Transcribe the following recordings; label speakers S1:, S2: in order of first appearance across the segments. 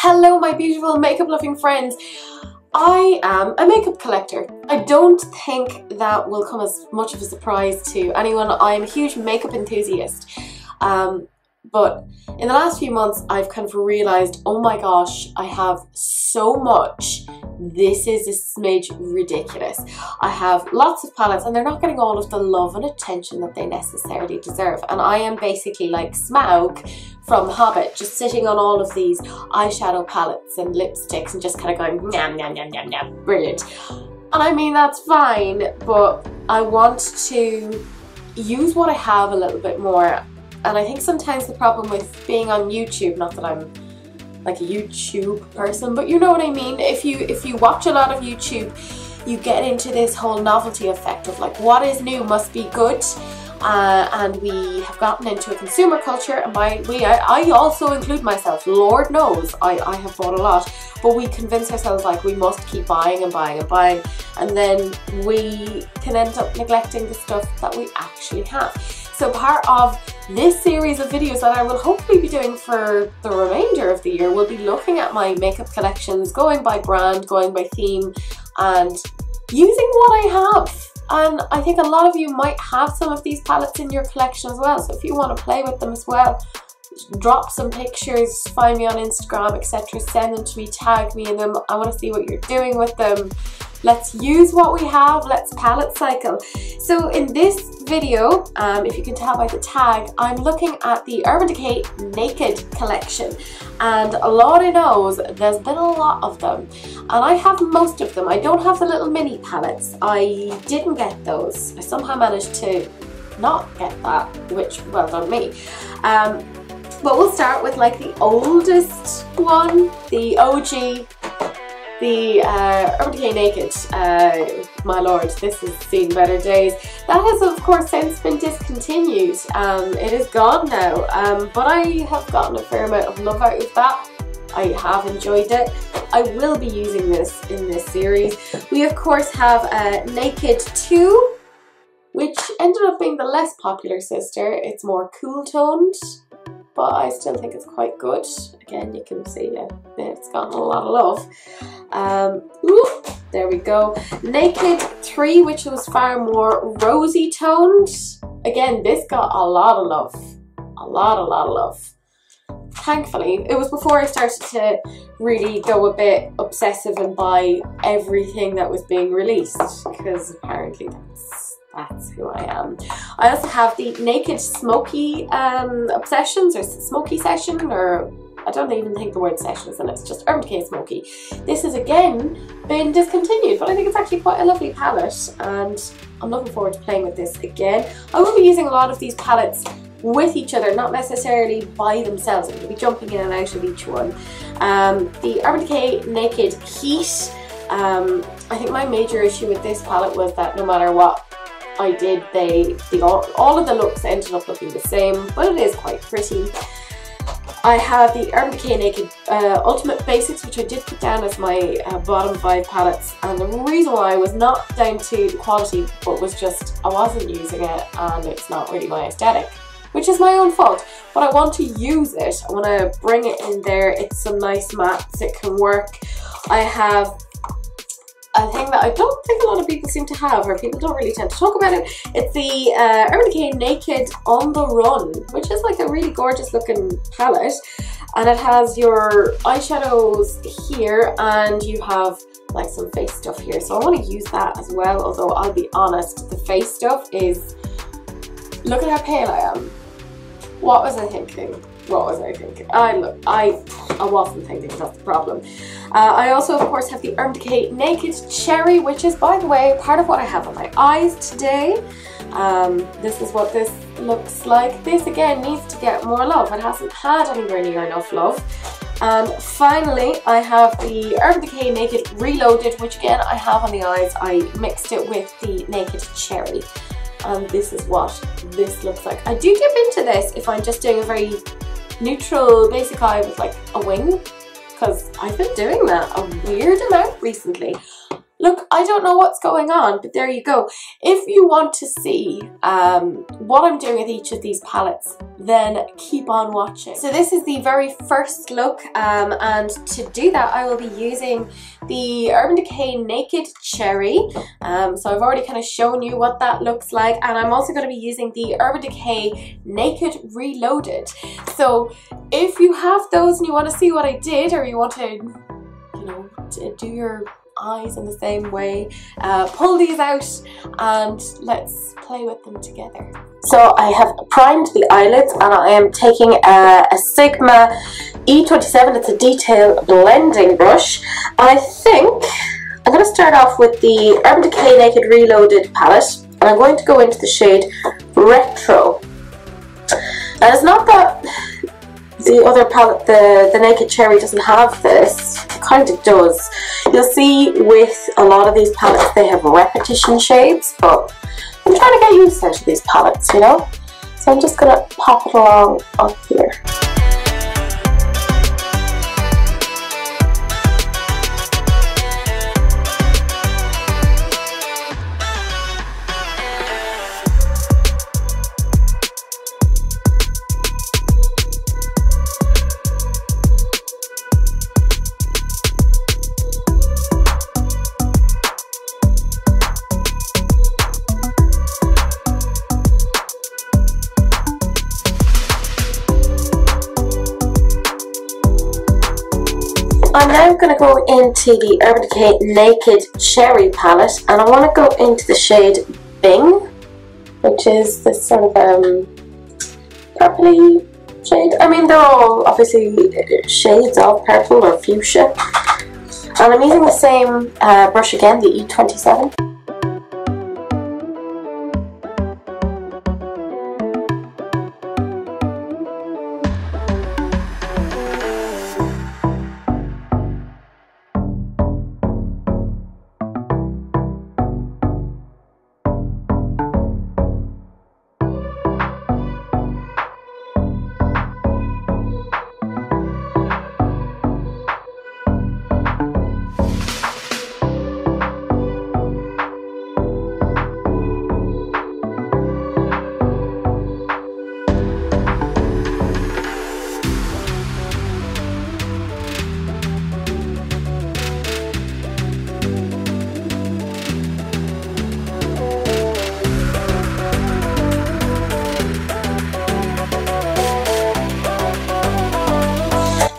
S1: Hello my beautiful makeup loving friends. I am a makeup collector. I don't think that will come as much of a surprise to anyone. I'm a huge makeup enthusiast. But in the last few months I've kind of realised, oh my gosh, I have so much. This is a smidge ridiculous. I have lots of palettes and they're not getting all of the love and attention that they necessarily deserve. And I am basically like Smoky from The Hobbit, just sitting on all of these eyeshadow palettes and lipsticks and just kind of going nyam nyam nyam nyam nyam. Brilliant. And I mean, that's fine, but I want to use what I have a little bit more. And I think sometimes the problem with being on YouTube, not that I'm like a YouTube person, but you know what I mean, if you watch a lot of YouTube, you get into this whole novelty effect of like, what is new must be good. And we have gotten into a consumer culture, and I also include myself, Lord knows I have bought a lot, but we convince ourselves like we must keep buying and buying and buying, and then we can end up neglecting the stuff that we actually have. So part of this series of videos that I will hopefully be doing for the remainder of the year will be looking at my makeup collections, going by brand, going by theme, and using what I have. And I think a lot of you might have some of these palettes in your collection as well, so if you want to play with them as well, drop some pictures, find me on Instagram, etc. Send them to me, tag me in them. I want to see what you're doing with them. Let's use what we have, let's palette cycle. So in this video, if you can tell by the tag, I'm looking at the Urban Decay Naked collection. And Lordy knows, there's been a lot of them. And I have most of them. I don't have the little mini palettes. I didn't get those. I somehow managed to not get that, which, well done me. But we'll start with like the oldest one, the OG, the Urban Decay Naked. My lord, this has seen better days. That has of course since been discontinued. It is gone now, but I have gotten a fair amount of love out of that. I have enjoyed it. I will be using this in this series. We of course have Naked 2, which ended up being the less popular sister. It's more cool toned, but I still think it's quite good. Again, you can see it's gotten a lot of love. There we go. Naked 3, which was far more rosy toned. Again, this got a lot of love. A lot of love. Thankfully, it was before I started to really go a bit obsessive and buy everything that was being released, because apparently that's who I am. I also have the Naked Smoky Obsessions, or Smoky Session, or I don't even think the word session is in it, it's just Urban Decay Smoky. This has again been discontinued, but I think it's actually quite a lovely palette, and I'm looking forward to playing with this again. I will be using a lot of these palettes with each other, not necessarily by themselves. I'm going to be jumping in and out of each one. The Urban Decay Naked Heat. I think my major issue with this palette was that no matter what I did, all of the looks ended up looking the same, but it is quite pretty. I have the Urban Decay Naked Ultimate Basics, which I did put down as my bottom 5 palettes, and the reason why I was not down to the quality, but was just I wasn't using it and it's not really my aesthetic, which is my own fault, but I want to use it. I want to bring it in there. It's some nice mattes, it can work. I have a thing that I don't think a lot of people seem to have, or people don't really tend to talk about it. It's the Urban Decay Naked On The Run, which is like a really gorgeous looking palette, and it has your eyeshadows here and you have like some face stuff here, so I want to use that as well. Although I'll be honest, the face stuff is, look at how pale I am. What was I thinking? What was I thinking? I wasn't thinking, that's the problem. I also of course have the Urban Decay Naked Cherry, which is, by the way, part of what I have on my eyes today. This is what this looks like. This again needs to get more love. It hasn't had anywhere near enough love. And finally I have the Urban Decay Naked Reloaded, which again I have on the eyes. I mixed it with the Naked Cherry, and this is what this looks like. I do dip into this if I'm just doing a very neutral basic eye with like a wing, because I've been doing that a weird amount recently. Look, I don't know what's going on, but there you go. If you want to see what I'm doing with each of these palettes, then keep on watching. So this is the very first look, and to do that I will be using the Urban Decay Naked Cherry. So I've already kind of shown you what that looks like, and I'm also going to be using the Urban Decay Naked Reloaded. So if you have those and you want to see what I did, or you want to, you know, to do your eyes in the same way, pull these out and let's play with them together. So I have primed the eyelids, and I am taking a Sigma E27. It's a detail blending brush, and I think I'm going to start off with the Urban Decay Naked Reloaded palette, and I'm going to go into the shade Retro. And it's not that the other palette, the Naked Cherry, doesn't have this. It kind of does. You'll see with a lot of these palettes they have repetition shades, but I'm trying to get used to these palettes, you know? So I'm just going to pop it along up here. I'm now going to go into the Urban Decay Naked Cherry palette, and I want to go into the shade Bing, which is this sort of purpley shade. I mean, they're all obviously shades of purple or fuchsia. And I'm using the same brush again, the E27.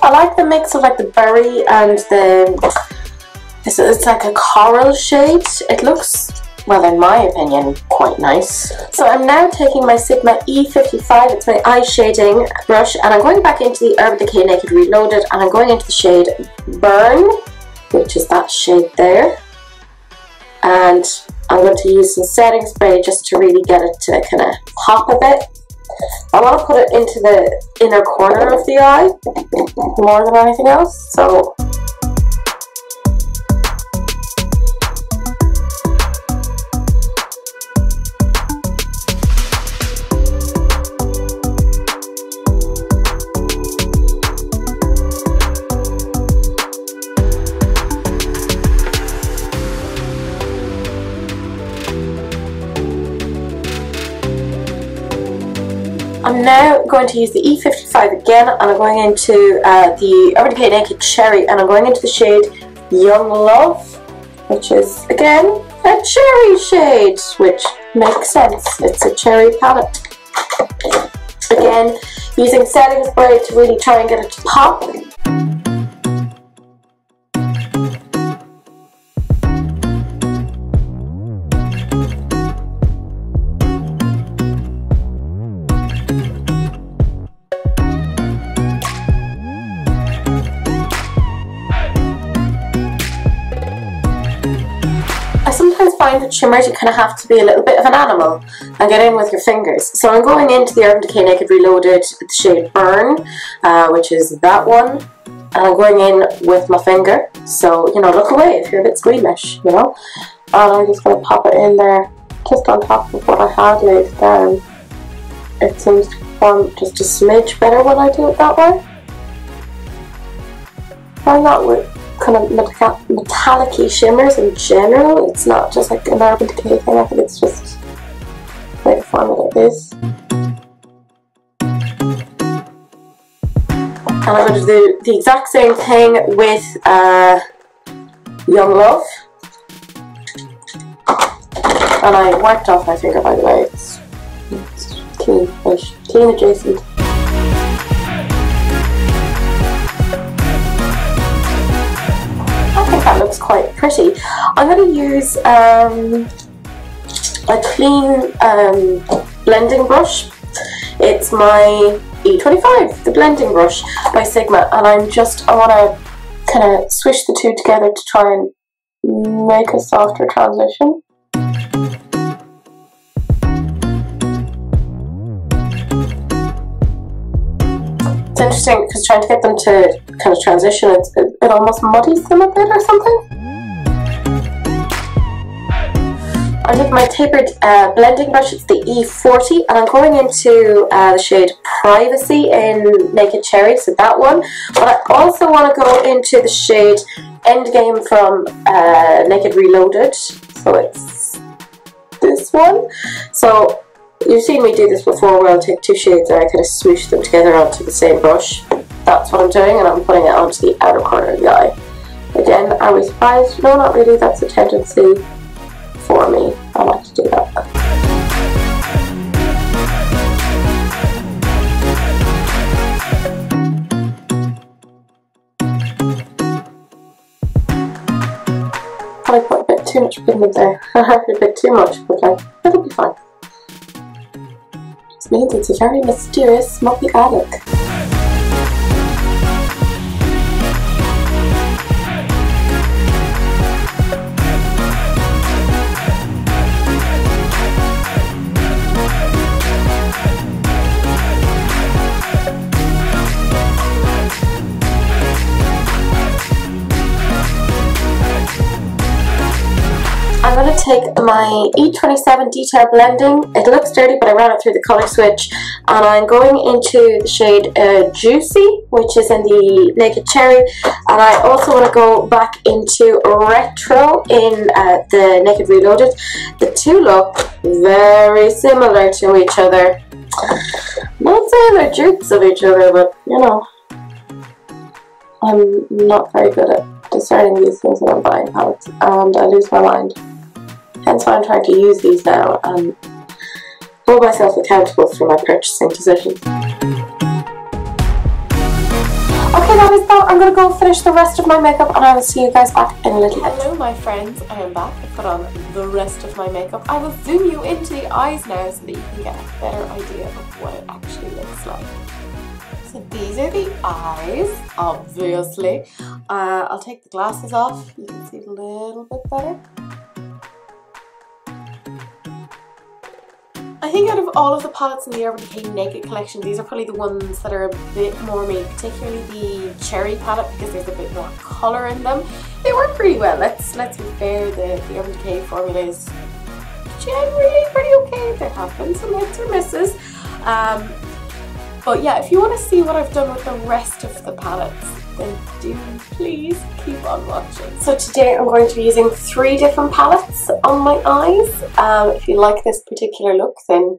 S1: I like the mix of like the berry and it's like a coral shade. It looks, well, in my opinion, quite nice. So I'm now taking my Sigma E55, it's my eye shading brush, and I'm going back into the Urban Decay Naked Reloaded, and I'm going into the shade Burn, which is that shade there. And I'm going to use some setting spray just to really get it to kind of pop a bit. I want to put it into the inner corner of the eye more than anything else. So I'm now going to use the E55 again, and I'm going into the Urban Decay Naked Cherry, and I'm going into the shade Young Love, which is again a cherry shade, which makes sense. It's a cherry palette. Again, using setting spray to really try and get it to pop. I sometimes find with shimmers you kind of have to be a little bit of an animal and get in with your fingers. So I'm going into the Urban Decay Naked Reloaded, the shade Burn, which is that one, and I'm going in with my finger. So, you know, look away if you're a bit squeamish, you know. And I'm just going to pop it in there, just on top of what I had laid down. It seems to perform just a smidge better when I do it that way. Find that kind of metallic-y shimmers in general. It's not just like an Urban Decay thing, I think it's just the way the formula is. And I'm going to do the exact same thing with Young Love. And I wiped off my finger, by the way. It's clean-ish, clean adjacent. I think that looks quite pretty. I'm going to use a clean blending brush. It's my E25, the blending brush by Sigma, and I want to kind of swish the two together to try and make a softer transition. It's interesting because trying to get them to kind of transition, it almost muddies them a bit or something. I'm taking my tapered blending brush, it's the E40, and I'm going into the shade Privacy in Naked Cherry, so that one. But I also want to go into the shade Endgame from Naked Reloaded, so it's this one. So you've seen me do this before where I'll take two shades and I kind of swoosh them together onto the same brush. That's what I'm doing, and I'm putting it onto the outer corner of the eye. Again, are we surprised? No, not really, that's a tendency for me. I like to do that. I put a bit too much pigment there. A bit too much, but it'll be fine. This means it's a very mysterious smoky eye look. I'm going to take my E27 Detail Blending. It looks dirty, but I ran it through the colour switch, and I'm going into the shade Juicy, which is in the Naked Cherry, and I also want to go back into Retro in the Naked Reloaded. The two look very similar to each other. Not saying they're dupes of each other, but you know, I'm not very good at discerning these things when I'm buying palettes, and I lose my mind. Hence why I'm trying to use these now and hold myself accountable for my purchasing decisions. Okay, that is that. I'm going to go finish the rest of my makeup, and I will see you guys back in a little bit. Hello my friends, I am back. I put on the rest of my makeup. I will zoom you into the eyes now so that you can get a better idea of what it actually looks like. So these are the eyes, obviously. I'll take the glasses off. You can see it a little bit better. I think out of all of the palettes in the Urban Decay Naked collection, these are probably the ones that are a bit more me, particularly the cherry palette, because there's a bit more colour in them. They work pretty well. Let's be fair, the Urban Decay formula is generally pretty okay. There have been some hits or misses. But yeah, if you want to see what I've done with the rest of the palettes, then do please keep on watching. So today I'm going to be using 3 different palettes on my eyes. If you like this particular look, then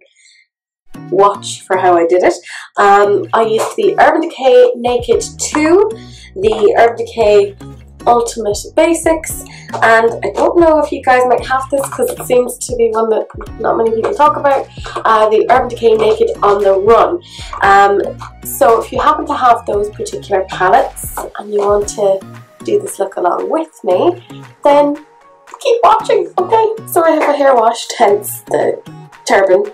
S1: watch for how I did it. I used the Urban Decay Naked 2, the Urban Decay Ultimate Basics, and I don't know if you guys might have this because it seems to be one that not many people talk about, the Urban Decay Naked on the Run. So if you happen to have those particular palettes and you want to do this look along with me, then keep watching, okay? So I have a hair wash, hence the turban,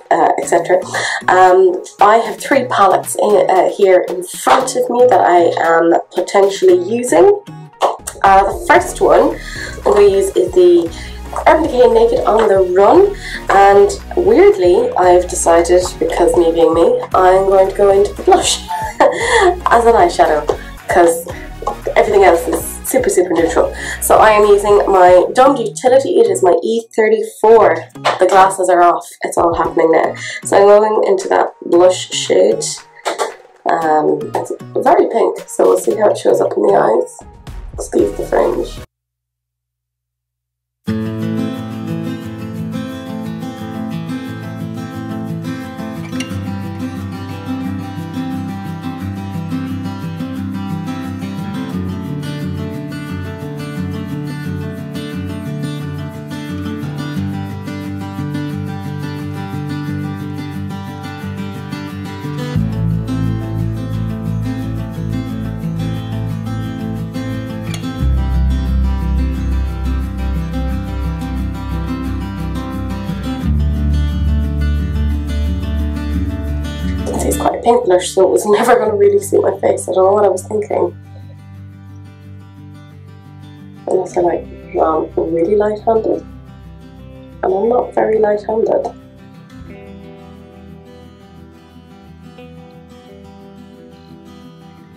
S1: etc. I have 3 palettes here in front of me that I am potentially using. The first one I'm going to use is the Urban Decay Naked on the Run, and weirdly I've decided, because me being me, I'm going to go into the blush as an eyeshadow because everything else is super neutral. So I am using my Domed Utility. It is my E34. The glasses are off, it's all happening now. So I'm going into that blush shade. It's very pink, so we'll see how it shows up in the eyes. Excuse the fringe. It's quite a pink blush, so it was never going to really suit my face. I don't know what I was thinking. Unless I like really light-handed. And I'm not very light-handed.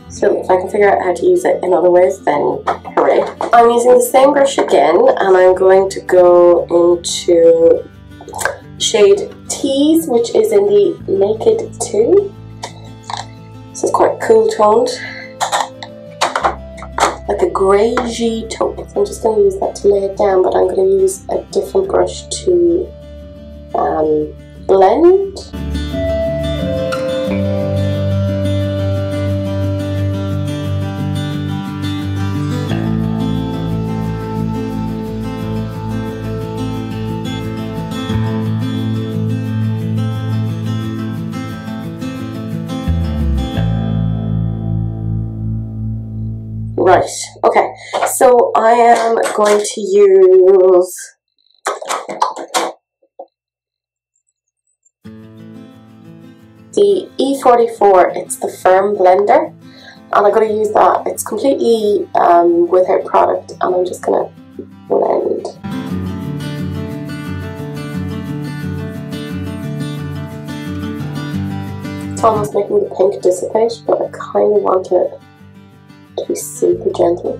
S1: So if I can figure out how to use it in other ways, then hooray. I'm using the same brush again, and I'm going to go into shade Tease, which is in the Naked 2. This is quite cool toned, like a greygey taupe. So I'm just going to use that to lay it down, but I'm going to use a different brush to blend. Right, okay, so I am going to use the E44, it's the Firm Blender, and I'm going to use that. It's completely without product, and I'm just going to blend. It's almost making the pink dissipate, but I kind of want it to be super gentle,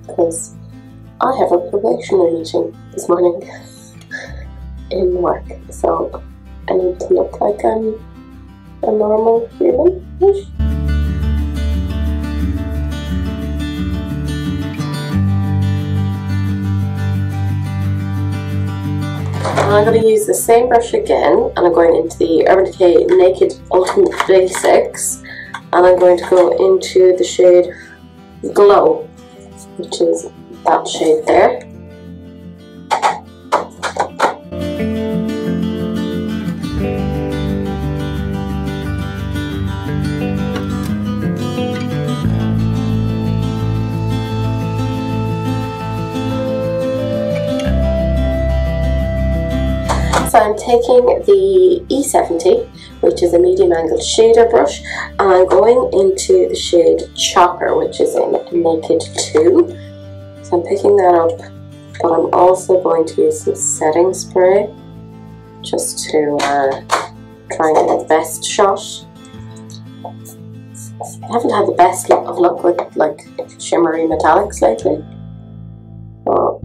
S1: because I have a probationary meeting this morning in work, so I need to look like I'm a normal human-ish. And I'm going to use the same brush again, and I'm going into the Urban Decay Naked Ultimate Basics, and I'm going to go into the shade Glow, which is that shade there. So I'm taking the E70, which is a medium angled shader brush, and I'm going into the shade Chopper, which is in Naked 2. So I'm picking that up, but I'm also going to use some setting spray just to try and get the best shot. I haven't had the best of luck with like shimmery metallics lately. But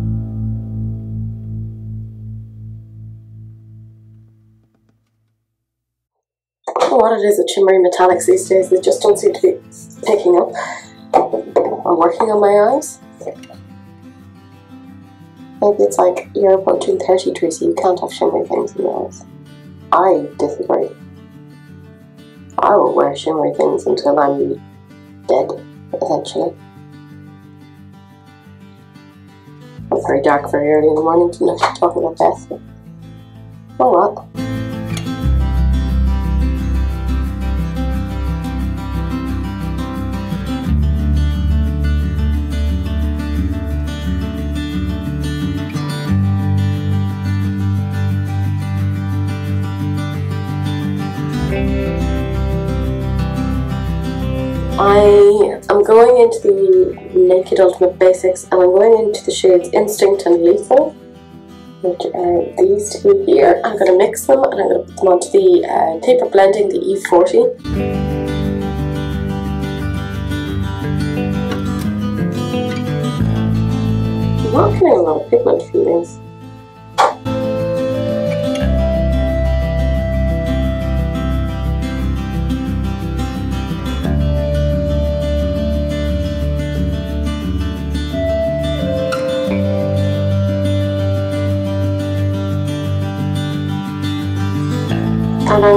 S1: I don't know what it is with shimmery metallics these days, they just don't seem to be picking up. I'm working on my eyes. Maybe it's like you're approaching 33, so you can't have shimmery things in your eyes. I disagree. I will wear shimmery things until I'm dead, eventually. It's very dark very early in the morning to not talk about death. Oh well. I am going into the Naked Ultimate Basics, and I'm going into the shades Instinct and Lethal, which are these two here. I'm going to mix them, and I'm going to put them onto the paper blending, the E40. I'm not getting a lot of pigment from these.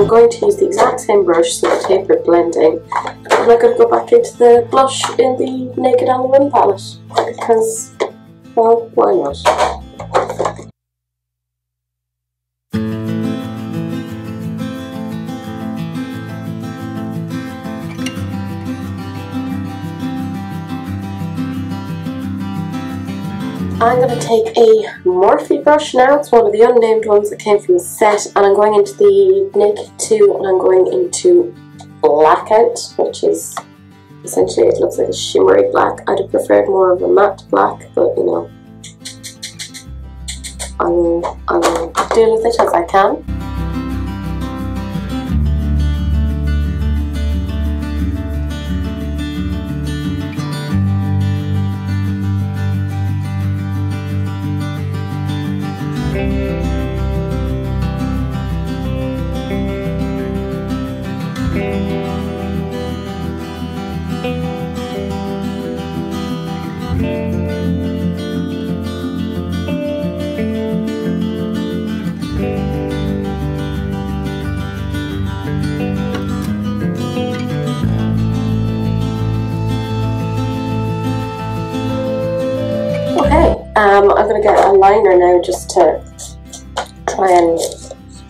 S1: I'm going to use the exact same brush, so the tapered blending, and I'm going to go back into the blush in the Naked on the Run palette, because, well, why not? I'm going to take a Morphe brush now. It's one of the unnamed ones that came from the set, and I'm going into the Naked 2 and I'm going into Blackout, which is essentially, it looks like a shimmery black. I'd have preferred more of a matte black, but you know, I will deal with it as I can. I'm going to get a liner now just to try and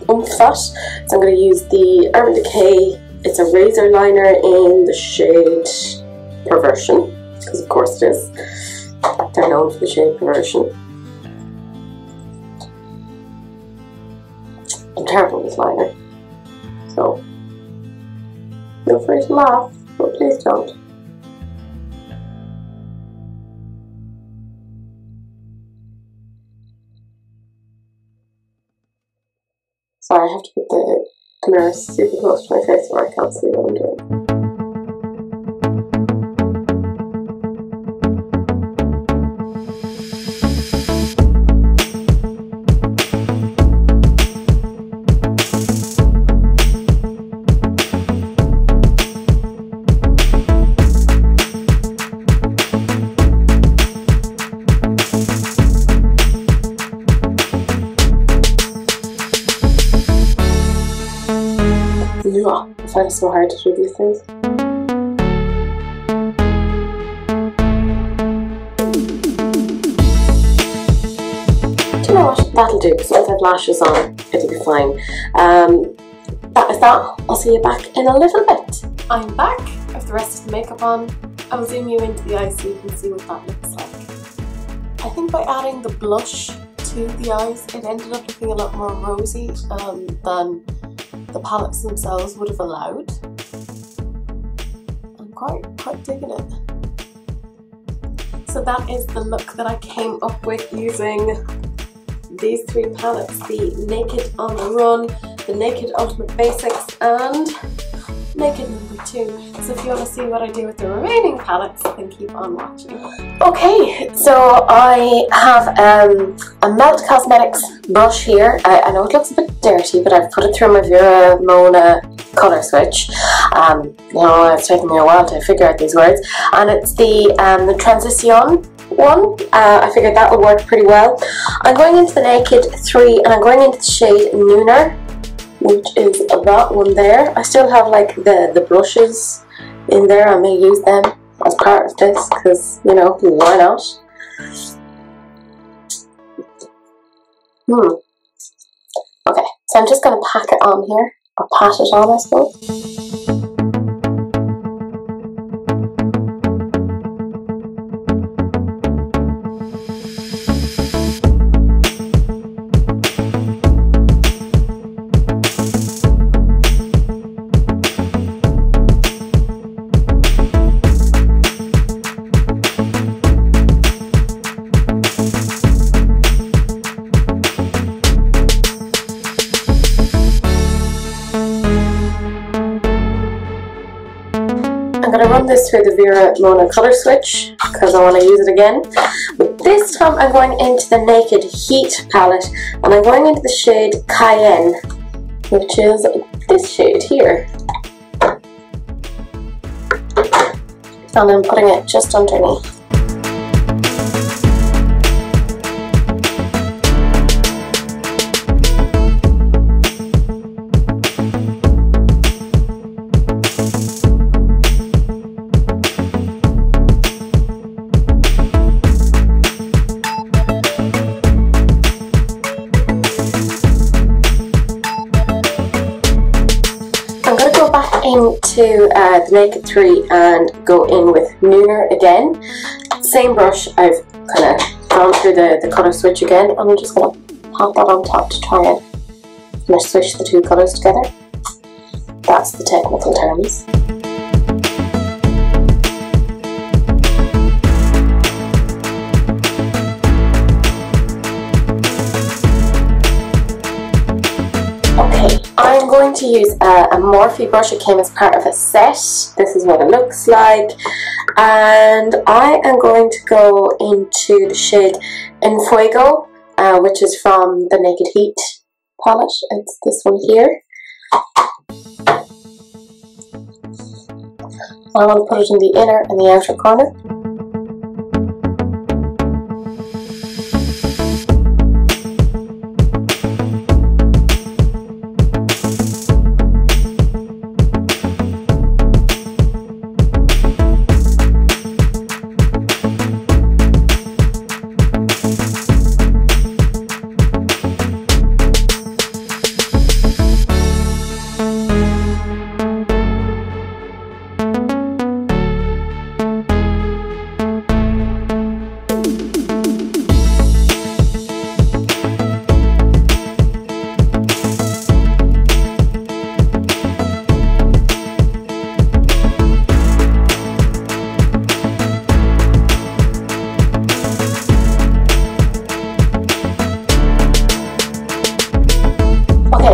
S1: oomph that. So I'm going to use the Urban Decay, it's a razor liner in the shade Perversion, because of course it is. They're known for the shade Perversion. I'm terrible with liner, so feel free to laugh, but please don't. Sorry, I have to put the camera super close to my face so I can't see what I'm doing. I find it so hard to do these things. Do you know what? That'll do, because once I have lashes on, it'll be fine. That is that. I'll see you back in a little bit. I'm back with the rest of the makeup on. I will zoom you into the eyes so you can see what that looks like. I think by adding the blush to the eyes, it ended up looking a lot more rosy than the palettes themselves would have allowed. I'm quite digging it. So that is the look that I came up with using these three palettes: the Naked on the Run, the Naked Ultimate Basics, and Naked number 2. So if you want to see what I do with the remaining palettes, then keep on watching. Okay, so I have a Melt Cosmetics brush here. I know it looks a bit dirty, but I've put it through my Vera Mona colour switch. You know, it's taken me a while to figure out these words. And it's the Transition one. I figured that will work pretty well. I'm going into the Naked 3 and I'm going into the shade Nooner, which is that one there. I still have like the brushes in there. I may use them as part of this because, you know, why not? Okay, so I'm just going to pack it on here, or pat it on, I suppose. I'm going to run this through the Vera Mona colour switch because I want to use it again. But this time I'm going into the Naked Heat palette and I'm going into the shade Cayenne, which is this shade here. And I'm putting it just underneath. into the Naked 3 and go in with Nooner again. Same brush, I've kind of gone through the colour switch again, and I'm just going to pop that on top to try and kind of swish the two colours together. That's the technical terms. Okay, I'm going to use a Morphe brush. It came as part of a set. This is what it looks like. And I am going to go into the shade En Fuego, which is from the Naked Heat palette. It's this one here. I want to put it in the inner and the outer corner.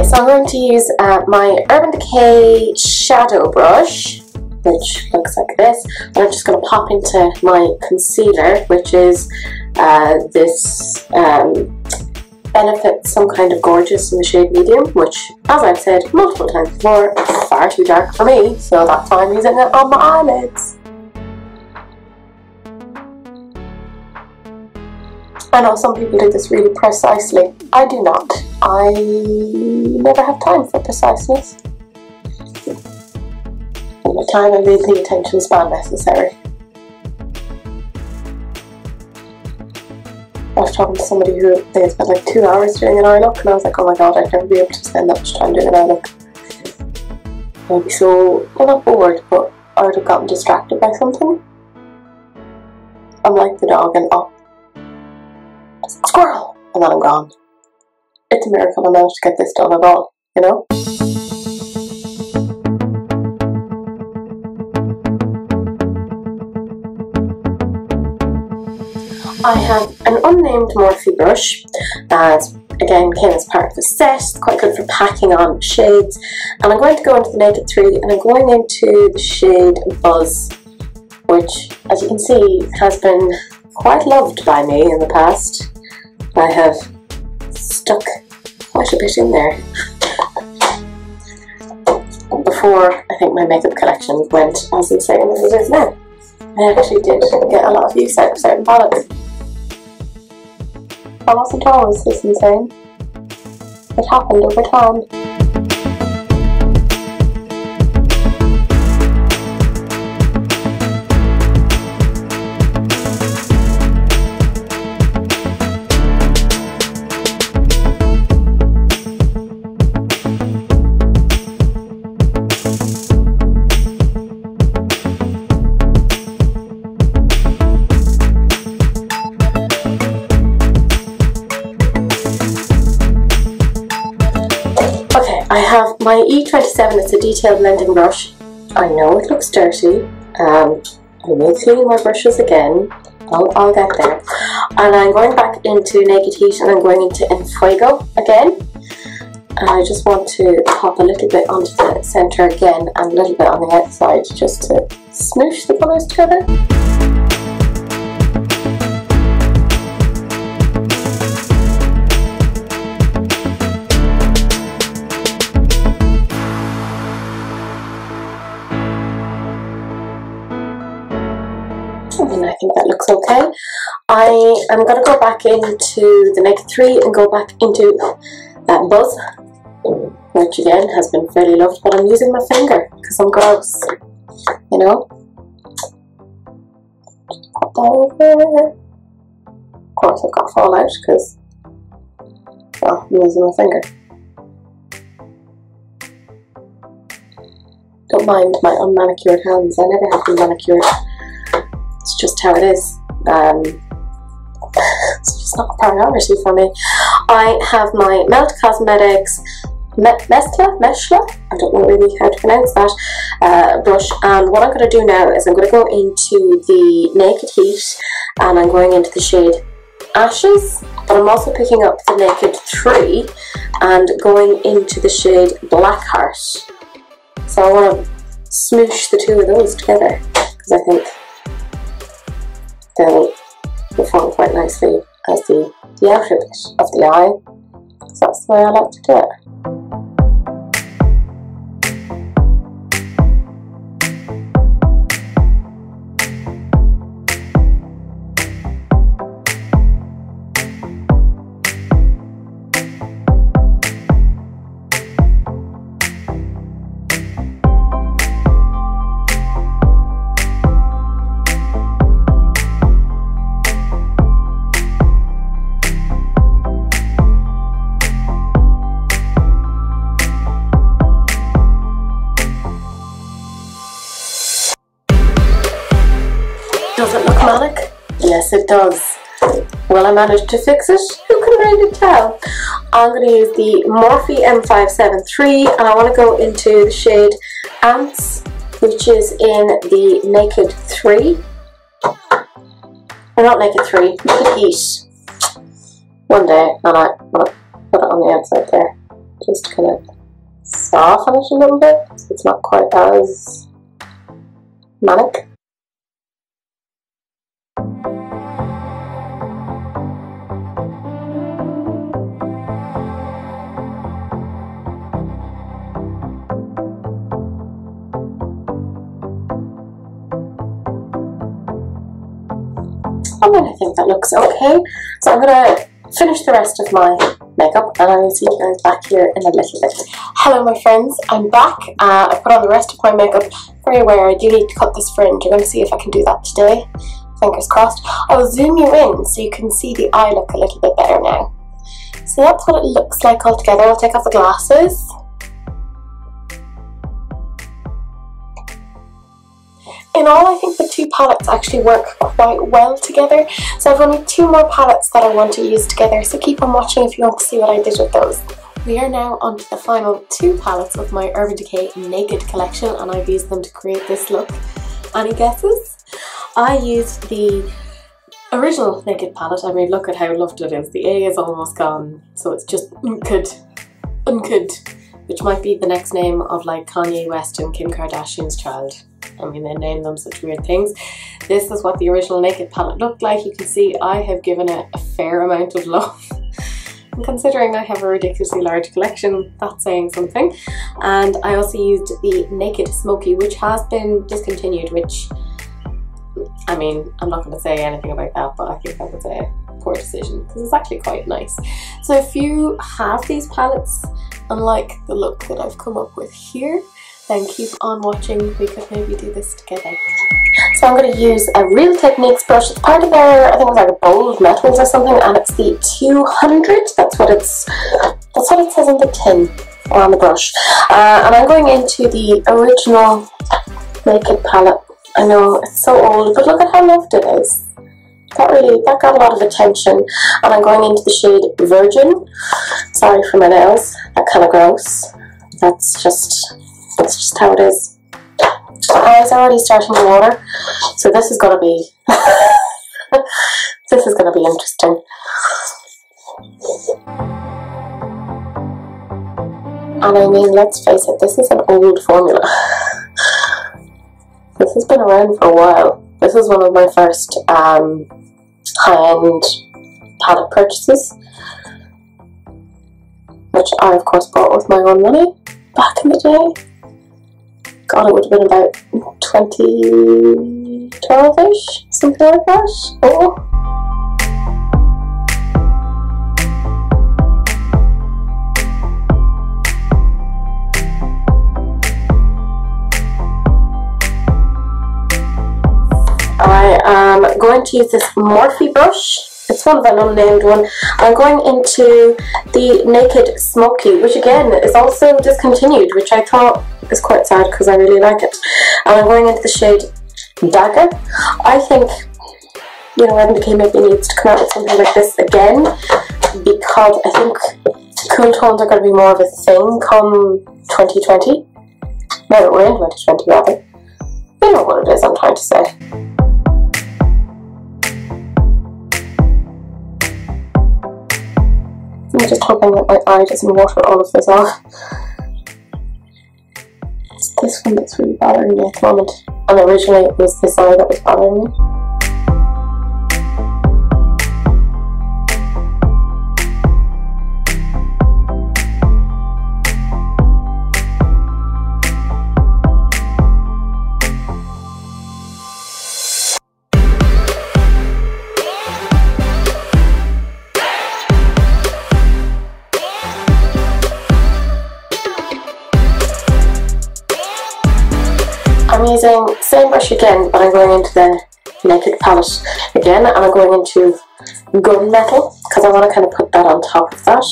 S1: So I'm going to use my Urban Decay shadow brush, which looks like this, and I'm just going to pop into my concealer, which is this Benefit Some Kind of Gorgeous in the shade medium, which, as I've said multiple times before, is far too dark for me, so that's why I'm using it on my eyelids. I know some people do this really precisely. I do not. I never have time for preciseness. And the time and the attention span necessary. I was talking to somebody who they spent like 2 hours doing an eye look, and I was like, oh my god, I'd never be able to spend that much time doing an eye look. I'd be so, well, not bored, but I would have gotten distracted by something. I'm like the dog and up. Squirrel! And then I'm gone. It's a miracle I managed to get this done at all, you know? I have an unnamed Morphe brush that again came as part of the set. It's quite good for packing on shades. And I'm going to go into the Naked 3 and I'm going into the shade Buzz, which, as you can see, has been quite loved by me in the past. I have stuck quite a bit in there. Before I think my makeup collection went as insane as it is now. I actually did get a lot of use out of certain palettes. I wasn't always this insane. It happened over time. I have my E27, it's a detailed blending brush. I know it looks dirty. I will clean my brushes again. I'll get there. And I'm going back into Naked Heat and I'm going into En Fuego again. And I just want to pop a little bit onto the centre again and a little bit on the outside just to smoosh the colours together. And I think that looks okay. I am going to go back into the Naked 3 and go back into Buzz, which again has been fairly loved, but I'm using my finger because I'm gross, you know. Just pop that over. Of course I've got fallout because, well, I'm using my finger. Don't mind my unmanicured hands. I never have been manicured. It's just how it is. It's just not a priority for me. I have my Melt Cosmetics Meshla, I don't know really how to pronounce that, brush, and what I'm going to do now is I'm going to go into the Naked Heat, and I'm going into the shade Ashes, but I'm also picking up the Naked 3 and going into the shade Blackheart. So I want to smoosh the two of those together, because I think they'll perform quite nicely as the outer bit of the eye. So that's the way I like to do it. Does it look manic? Yes, it does. Will I manage to fix it? Who can really tell? I'm going to use the Morphe M573, and I want to go into the shade Ants, which is in the Naked 3. Or not Naked 3, Naked Heat. One day, and I want to put it on the outside there, just to kind of soften it a little bit, so it's not quite as manic. I think that looks okay. So I'm going to finish the rest of my makeup, and I will see you guys back here in a little bit. Hello my friends, I'm back. I put on the rest of my makeup. Very aware I do need to cut this fringe. I'm going to see if I can do that today. Fingers crossed. I'll zoom you in so you can see the eye look a little bit better now. So that's what it looks like all together. I'll take off the glasses. In all, I think the two palettes actually work quite well together. So I've only two more palettes that I want to use together, so keep on watching if you want to see what I did with those. We are now on to the final two palettes of my Urban Decay Naked collection, and I've used them to create this look. Any guesses? I used the original Naked palette. I mean, look at how loved it is. The A is almost gone, so it's just Unkid, which might be the next name of like Kanye West and Kim Kardashian's child. I mean, they name them such weird things. This is what the original Naked palette looked like. You can see I have given it a fair amount of love. And considering I have a ridiculously large collection, that's saying something. And I also used the Naked Smoky, which has been discontinued, which, I mean, I'm not going to say anything about that, but I think that was a poor decision because it's actually quite nice. So if you have these palettes and like the look that I've come up with here, then keep on watching. We could maybe do this together. So I'm going to use a Real Techniques brush. It's part of their, I think it's like a Bold Metals or something, and it's the 200. That's what it says on the tin or on the brush. And I'm going into the original Naked palette. I know it's so old, but look at how loved it is. That got a lot of attention. And I'm going into the shade Virgin. Sorry for my nails. That kind of gross. That's just how it is. My eyes are already starting to water, so this is gonna be this is gonna be interesting. And I mean, let's face it, this is an old formula. This has been around for a while. This is one of my first high-end palette purchases, which I of course bought with my own money back in the day. God, it would have been about 2012-ish, something like that. Oh. I am going to use this Morphe brush. It's one of an unnamed one. I'm going into the Naked Smoky, which again is also discontinued, which I thought is quite sad because I really like it. And I'm going into the shade Dagger. I think, you know, Urban Decay maybe needs to come out with something like this again, because I think cool tones are going to be more of a thing come 2020. Now that we're in 2020 rather. You know what it is I'm trying to say. I'm just hoping that my eye doesn't water all of this off. It's this one that's really bothering me at the moment. And originally it was this eye that was bothering me. I'm using the same brush again, but I'm going into the Naked palette again, and I'm going into Gunmetal because I want to kind of put that on top of that.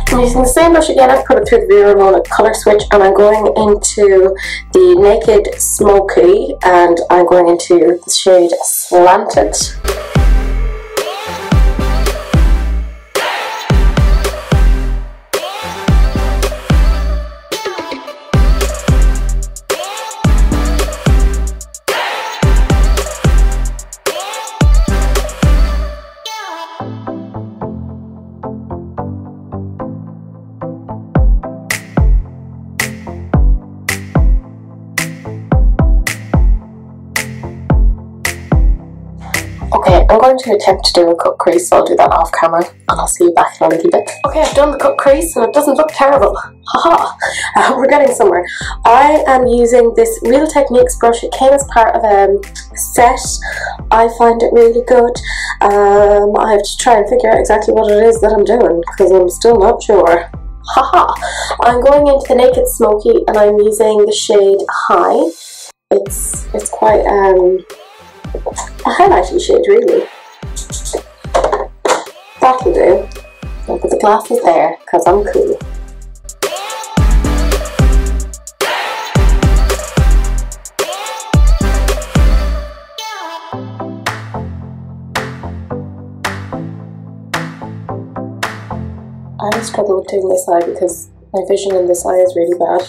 S1: I'm using the same brush again. I've put it through the viewer mode colour switch, and I'm going into the Naked Smoky, and I'm going into the shade Slanted. Okay, I'm going to attempt to do a cut crease, so I'll do that off camera and I'll see you back in a little bit. Okay, I've done the cut crease and it doesn't look terrible. Haha, we're getting somewhere. I am using this Real Techniques brush. It came as part of a set. I find it really good. I have to try and figure out exactly what it is that I'm doing because I'm still not sure. Haha, I'm going into the Naked Smoky and I'm using the shade High. It's quite a highlighting shade, really. That'll do. I'll put the glasses there because I'm cool. I struggle with doing this eye because my vision in this eye is really bad.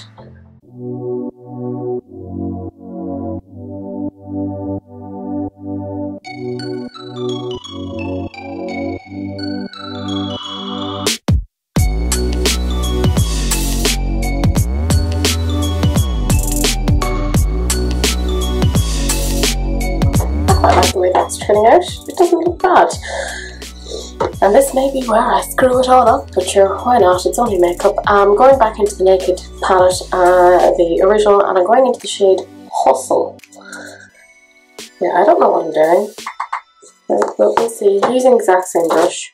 S1: I like the way that's turning out. It doesn't look bad. And this may be where I screw it all up, but sure, why not? It's only makeup. I'm going back into the Naked palette, the original, and I'm going into the shade Hustle. Yeah, I don't know what I'm doing, but we'll see. Using the exact same brush.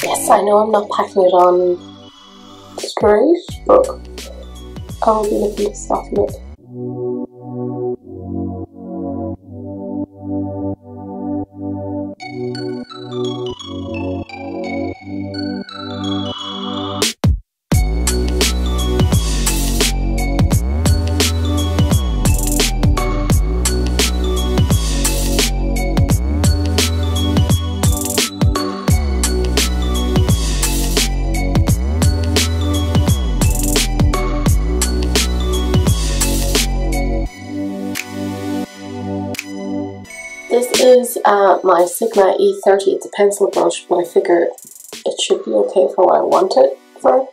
S1: Yes, I know I'm not packing it on straight, but I will be looking to soften it. is my Sigma E30. It's a pencil brush, but I figure it should be okay for what I want it for.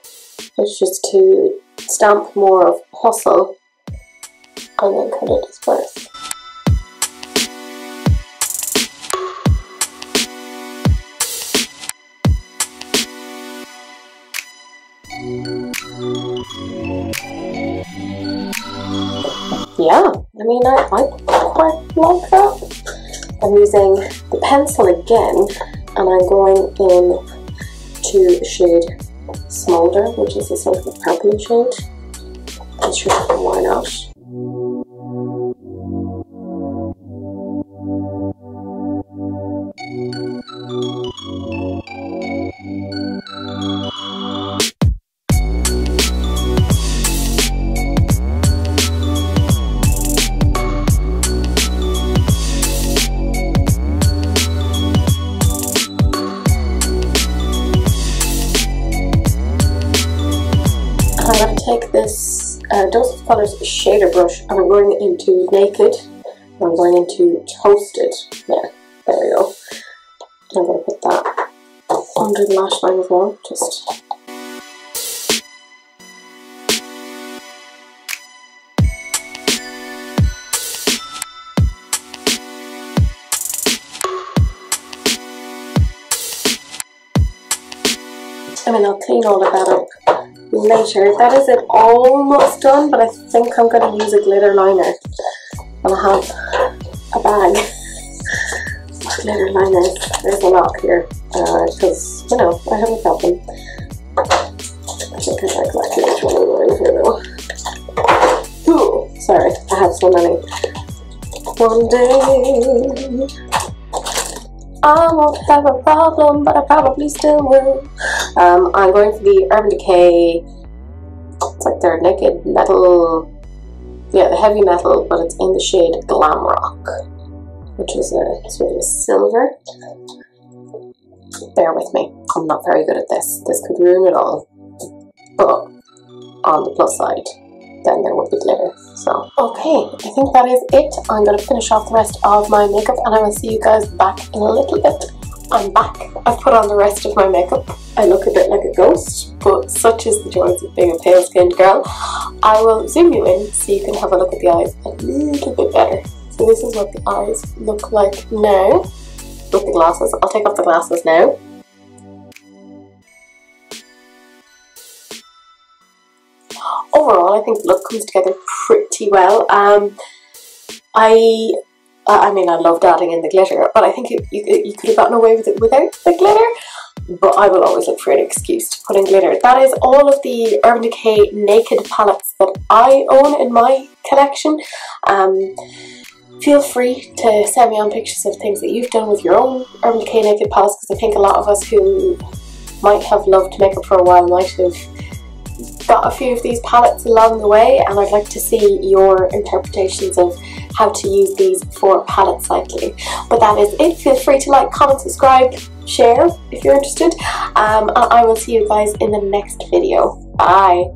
S1: It's just to stamp more of hustle and then kind of disperse. Yeah, I mean, I quite like that. I'm using the pencil again, and I'm going in to the shade Smolder, which is a sort of a purple shade. I'm sure why not. I'm going to take this Dose of Colours shader brush and I'm going into Naked. I'm going into Toasted. Yeah, there we go. I'm going to put that under the lash line as well. Just. I mean, I'll clean all of that up later. That is it almost done, but I think I'm going to use a glitter liner. And I have a bag of glitter liners. There's a lot here, because, you know, I have a problem. I think I know exactly which one I'm wearing here though. Ooh, sorry, I have so many. One day I won't have a problem, but I probably still will. I'm going for the Urban Decay, it's like their Naked Metal, yeah, the heavy metal, but it's in the shade Glam Rock, which is a sort of a silver. Bear with me, I'm not very good at this. This could ruin it all. But on the plus side, then there would be glitter. So, okay, I think that is it. I'm going to finish off the rest of my makeup and I will see you guys back in a little bit. I'm back. I've put on the rest of my makeup. I look a bit like a ghost, but such is the joys of being a pale-skinned girl. I will zoom you in so you can have a look at the eyes a little bit better. So this is what the eyes look like now with the glasses. I'll take off the glasses now. Overall, I think the look comes together pretty well. I mean, I loved adding in the glitter, but I think you could have gotten away with it without the glitter. But I will always look for an excuse to put in glitter. That is all of the Urban Decay Naked palettes that I own in my collection. Feel free to send me on pictures of things that you've done with your own Urban Decay Naked palettes, because I think a lot of us who might have loved makeup for a while might have got a few of these palettes along the way, and I'd like to see your interpretations of how to use these for palette cycling. But that is it. Feel free to like, comment, subscribe, share if you're interested, and I will see you guys in the next video. Bye!